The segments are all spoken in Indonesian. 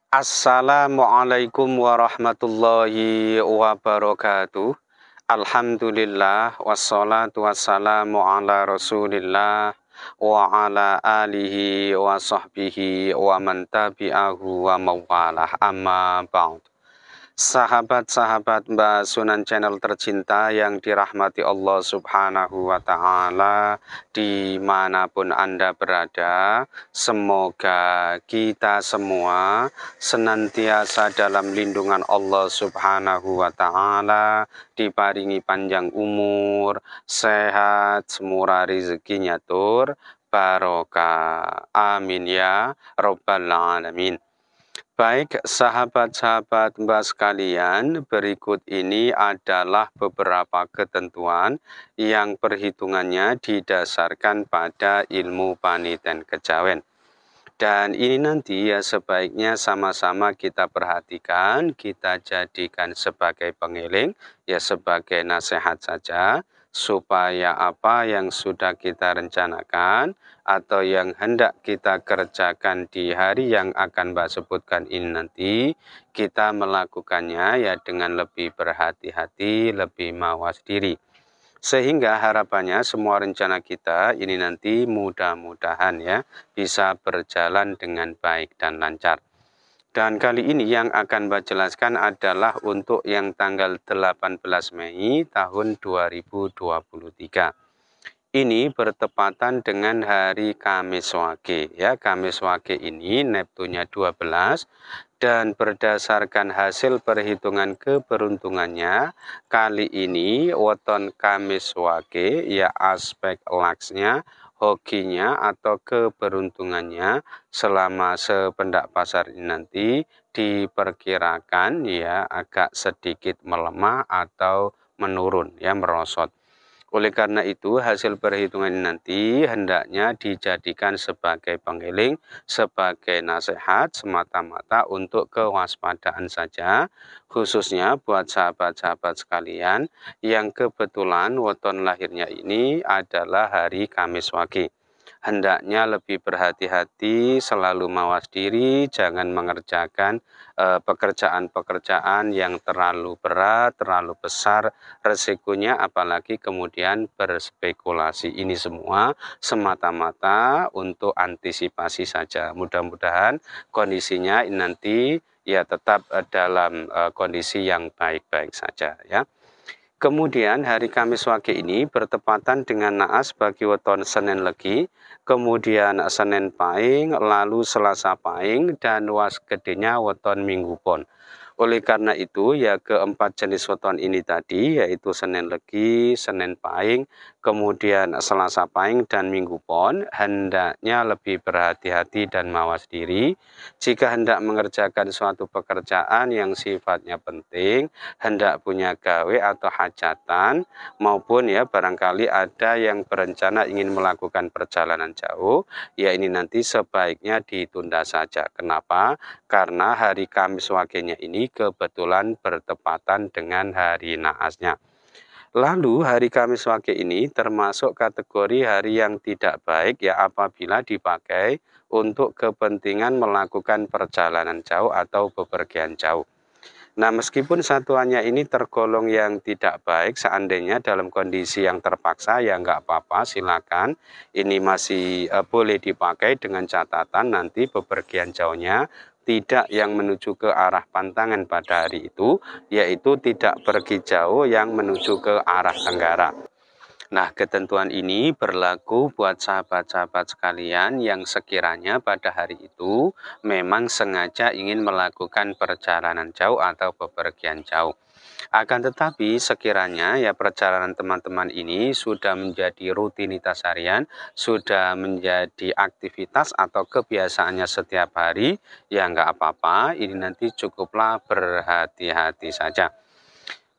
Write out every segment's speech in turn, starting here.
Assalamualaikum warahmatullahi wabarakatuh. Alhamdulillah wassalatu wassalamu ala Rasulillah wa ala alihi wa sahbihi wa man tabi'ahu wa mawalah amma ba'd. Sahabat-sahabat Mbak Sunan Channel tercinta yang dirahmati Allah Subhanahu wa Ta'ala, dimanapun Anda berada, semoga kita semua senantiasa dalam lindungan Allah Subhanahu wa Ta'ala, diparingi panjang umur, sehat, semurah rezekinya tur, barokah. Amin ya Rabbal Alamin. Baik, sahabat-sahabat Mbak sekalian, berikut ini adalah beberapa ketentuan yang perhitungannya didasarkan pada ilmu paniten kejawen. Dan ini nanti ya sebaiknya sama-sama kita perhatikan, kita jadikan sebagai pengiling, ya sebagai nasihat saja, supaya apa yang sudah kita rencanakan atau yang hendak kita kerjakan di hari yang akan Mbak sebutkan ini nanti, kita melakukannya ya dengan lebih berhati-hati, lebih mawas diri. Sehingga harapannya semua rencana kita ini nanti mudah-mudahan ya bisa berjalan dengan baik dan lancar. Dan kali ini yang akan Mbak jelaskan adalah untuk yang tanggal 18 Mei tahun 2023. Ini bertepatan dengan hari Kamis Wage. Ya, Kamis Wage ini Neptunnya 12 dan berdasarkan hasil perhitungan keberuntungannya kali ini weton Kamis Wage ya aspek laksnya, hokinya atau keberuntungannya selama sependak pasar ini nanti diperkirakan ya agak sedikit melemah atau menurun ya merosot. Oleh karena itu, hasil perhitungan ini nanti hendaknya dijadikan sebagai penggiling, sebagai nasihat semata-mata untuk kewaspadaan saja, khususnya buat sahabat-sahabat sekalian yang kebetulan weton lahirnya ini adalah hari Kamis Wage. Hendaknya lebih berhati-hati, selalu mawas diri, jangan mengerjakan pekerjaan-pekerjaan yang terlalu berat, terlalu besar resikonya, apalagi kemudian berspekulasi. Ini semua semata-mata untuk antisipasi saja. Mudah-mudahan kondisinya nanti ya tetap dalam kondisi yang baik-baik saja ya. Kemudian hari Kamis Wage ini bertepatan dengan naas bagi weton Senin Legi, kemudian Senin Pahing, lalu Selasa Pahing, dan was gedenya weton Minggu Pon. Oleh karena itu, ya keempat jenis weton ini tadi, yaitu Senin Legi, Senin Pahing, kemudian Selasa Pahing, dan Minggu Pon, hendaknya lebih berhati-hati dan mawas diri. Jika hendak mengerjakan suatu pekerjaan yang sifatnya penting, hendak punya gawe atau hajatan, maupun ya barangkali ada yang berencana ingin melakukan perjalanan jauh, ya ini nanti sebaiknya ditunda saja. Kenapa? Karena hari Kamis Wagenya ini kebetulan bertepatan dengan hari naasnya. Lalu hari Kamis Wage ini termasuk kategori hari yang tidak baik ya apabila dipakai untuk kepentingan melakukan perjalanan jauh atau bepergian jauh. Nah, meskipun satuannya ini tergolong yang tidak baik, seandainya dalam kondisi yang terpaksa ya nggak apa-apa, silakan. Ini masih boleh dipakai dengan catatan nanti bepergian jauhnya tidak yang menuju ke arah pantangan pada hari itu, yaitu tidak pergi jauh yang menuju ke arah tenggara. Nah, ketentuan ini berlaku buat sahabat-sahabat sekalian yang sekiranya pada hari itu memang sengaja ingin melakukan perjalanan jauh atau bepergian jauh. Akan tetapi sekiranya ya perjalanan teman-teman ini sudah menjadi rutinitas harian, sudah menjadi aktivitas atau kebiasaannya setiap hari, ya nggak apa-apa, ini nanti cukuplah berhati-hati saja.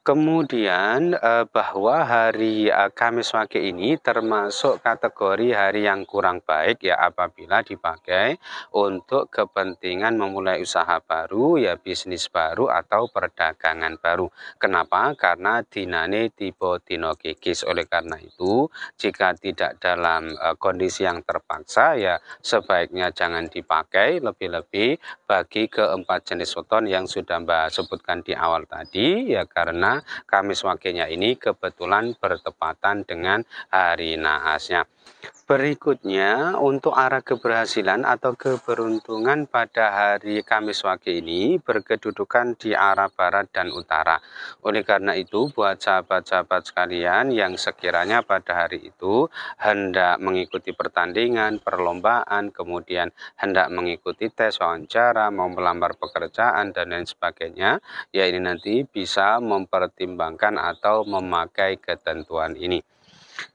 Kemudian bahwa hari Kamis Wage ini termasuk kategori hari yang kurang baik ya apabila dipakai untuk kepentingan memulai usaha baru ya bisnis baru atau perdagangan baru. Kenapa? Karena dinane tipe dino kikis. Oleh karena itu jika tidak dalam kondisi yang terpaksa ya sebaiknya jangan dipakai, lebih-lebih bagi keempat jenis weton yang sudah Mbak sebutkan di awal tadi ya, karena Kamis Wagenya ini kebetulan bertepatan dengan hari naasnya. Berikutnya, untuk arah keberhasilan atau keberuntungan pada hari Kamis Wage ini berkedudukan di arah barat dan utara. Oleh karena itu, buat sahabat-sahabat sekalian yang sekiranya pada hari itu hendak mengikuti pertandingan, perlombaan, kemudian hendak mengikuti tes wawancara, mau melamar pekerjaan, dan lain sebagainya, ya ini nanti bisa mempertimbangkan atau memakai ketentuan ini.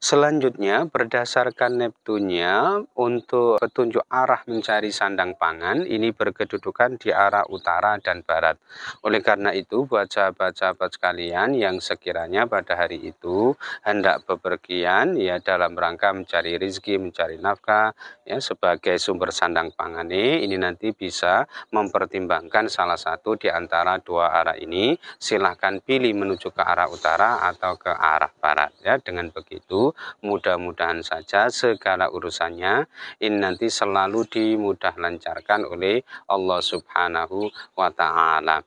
Selanjutnya, berdasarkan Neptunnya, untuk petunjuk arah mencari sandang pangan, ini berkedudukan di arah utara dan barat. Oleh karena itu, buat sahabat-sahabat sekalian yang sekiranya pada hari itu hendak bepergian, ya dalam rangka mencari rezeki, mencari nafkah, ya sebagai sumber sandang pangan ini nanti bisa mempertimbangkan salah satu di antara dua arah ini. Silahkan pilih menuju ke arah utara atau ke arah barat. Ya, dengan begitu mudah-mudahan saja segala urusannya ini nanti selalu dimudah lancarkan oleh Allah Subhanahu wa Ta'ala.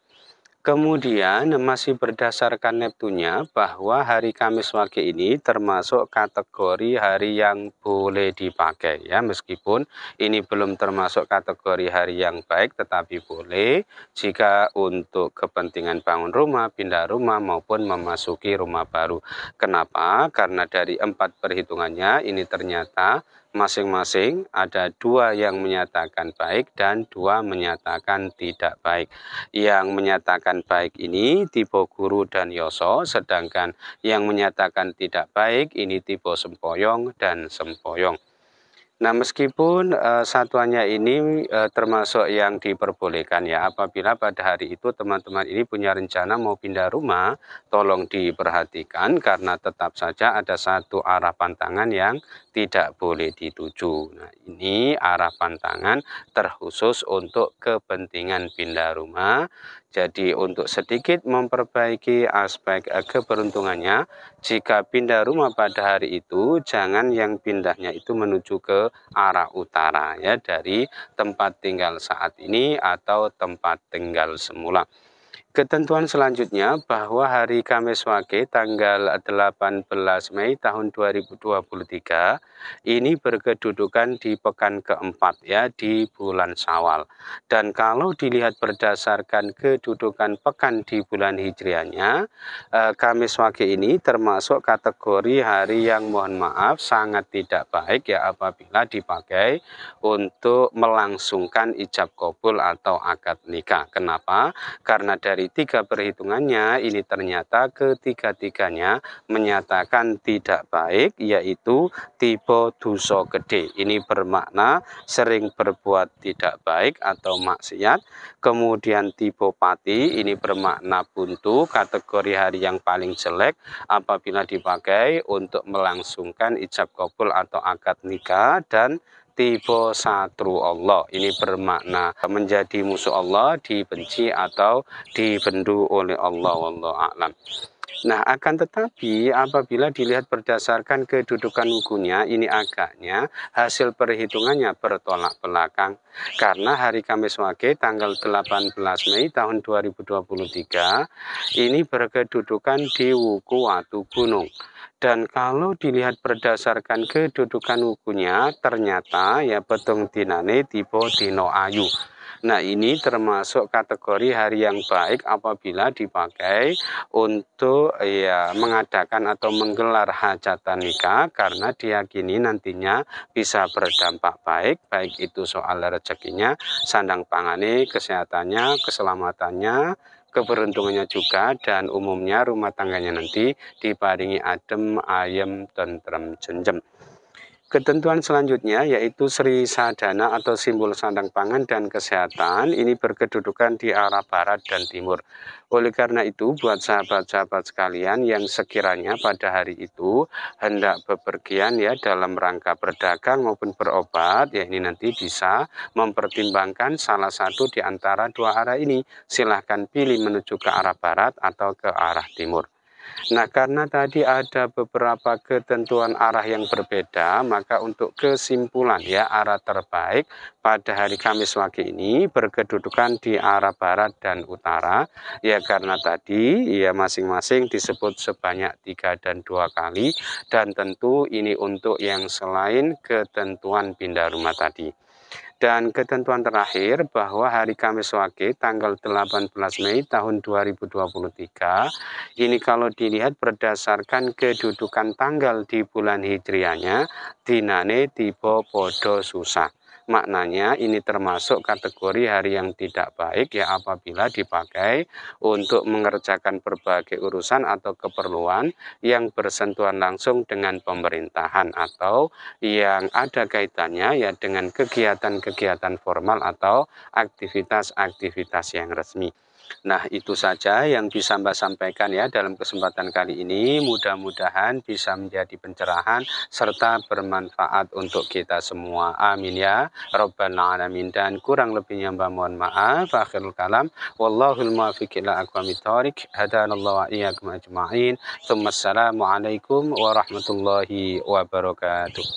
Kemudian masih berdasarkan Neptunnya bahwa hari Kamis Wage ini termasuk kategori hari yang boleh dipakai ya, meskipun ini belum termasuk kategori hari yang baik tetapi boleh jika untuk kepentingan bangun rumah, pindah rumah maupun memasuki rumah baru. Kenapa? Karena dari 4 perhitungannya ini ternyata masing-masing ada 2 yang menyatakan baik dan 2 menyatakan tidak baik. Yang menyatakan baik ini tipe guru dan yoso, sedangkan yang menyatakan tidak baik ini tipe sempoyong dan sempoyong. Nah, meskipun satuannya ini termasuk yang diperbolehkan ya, apabila pada hari itu teman-teman ini punya rencana mau pindah rumah, tolong diperhatikan karena tetap saja ada satu arah pantangan yang tidak boleh dituju. Nah, ini arah pantangan terkhusus untuk kepentingan pindah rumah. Jadi untuk sedikit memperbaiki aspek keberuntungannya, jika pindah rumah pada hari itu, jangan yang pindahnya itu menuju ke arah utara ya, dari tempat tinggal saat ini atau tempat tinggal semula. Ketentuan selanjutnya bahwa hari Kamis Wage tanggal 18 Mei tahun 2023 ini berkedudukan di pekan keempat ya, di bulan Syawal. Dan kalau dilihat berdasarkan kedudukan pekan di bulan Hijriahnya, Kamis Wage ini termasuk kategori hari yang mohon maaf sangat tidak baik ya apabila dipakai untuk melangsungkan ijab kabul atau akad nikah. Kenapa? Karena dari 3 perhitungannya ini ternyata ketiga-tiganya menyatakan tidak baik, yaitu tipe dosa gede. Ini bermakna sering berbuat tidak baik atau maksiat. Kemudian tipe pati ini bermakna buntu, kategori hari yang paling jelek apabila dipakai untuk melangsungkan ijab kabul atau akad nikah. Dan tipe satru Allah ini bermakna menjadi musuh Allah, dibenci atau dibendu oleh Allah, wallahu a'lam. Nah, akan tetapi apabila dilihat berdasarkan kedudukan wukunya, ini agaknya hasil perhitungannya bertolak belakang. Karena hari Kamis Wage tanggal 18 Mei tahun 2023 ini berkedudukan di wuku Watu Gunung. Dan kalau dilihat berdasarkan kedudukan wukunya, ternyata ya petung dinane tipe dino ayu. Nah, ini termasuk kategori hari yang baik apabila dipakai untuk ya mengadakan atau menggelar hajatan nikah, karena diyakini nantinya bisa berdampak baik, baik itu soal rezekinya, sandang pangane, kesehatannya, keselamatannya, keberuntungannya juga, dan umumnya rumah tangganya nanti diparingi adem, ayem, tentrem, jenjem. Ketentuan selanjutnya yaitu Sri Sadana atau simbol sandang pangan dan kesehatan ini berkedudukan di arah barat dan timur. Oleh karena itu, buat sahabat-sahabat sekalian yang sekiranya pada hari itu hendak bepergian ya dalam rangka berdagang maupun berobat, ya ini nanti bisa mempertimbangkan salah satu di antara dua arah ini. Silahkan pilih menuju ke arah barat atau ke arah timur. Nah, karena tadi ada beberapa ketentuan arah yang berbeda, maka untuk kesimpulan ya arah terbaik pada hari Kamis Wage ini berkedudukan di arah barat dan utara. Ya karena tadi ya masing-masing disebut sebanyak 3 dan 2 kali dan tentu ini untuk yang selain ketentuan pindah rumah tadi. Dan ketentuan terakhir bahwa hari Kamis Wage tanggal 18 Mei tahun 2023 ini kalau dilihat berdasarkan kedudukan tanggal di bulan hijriahnya dinane tiba podo susah. Maknanya ini termasuk kategori hari yang tidak baik ya apabila dipakai untuk mengerjakan berbagai urusan atau keperluan yang bersentuhan langsung dengan pemerintahan atau yang ada kaitannya ya dengan kegiatan-kegiatan formal atau aktivitas-aktivitas yang resmi. Nah, itu saja yang bisa Mbak sampaikan ya dalam kesempatan kali ini. Mudah-mudahan bisa menjadi pencerahan serta bermanfaat untuk kita semua. Amin ya Rabbal Alamin. Dan kurang lebihnya Mbak mohon maaf. Akhirul kalam. Wallahul muwaffiq ila aqwamit thoriq. Hadanallahu wa iyyakum ajma'in. Assalamualaikum warahmatullahi wabarakatuh.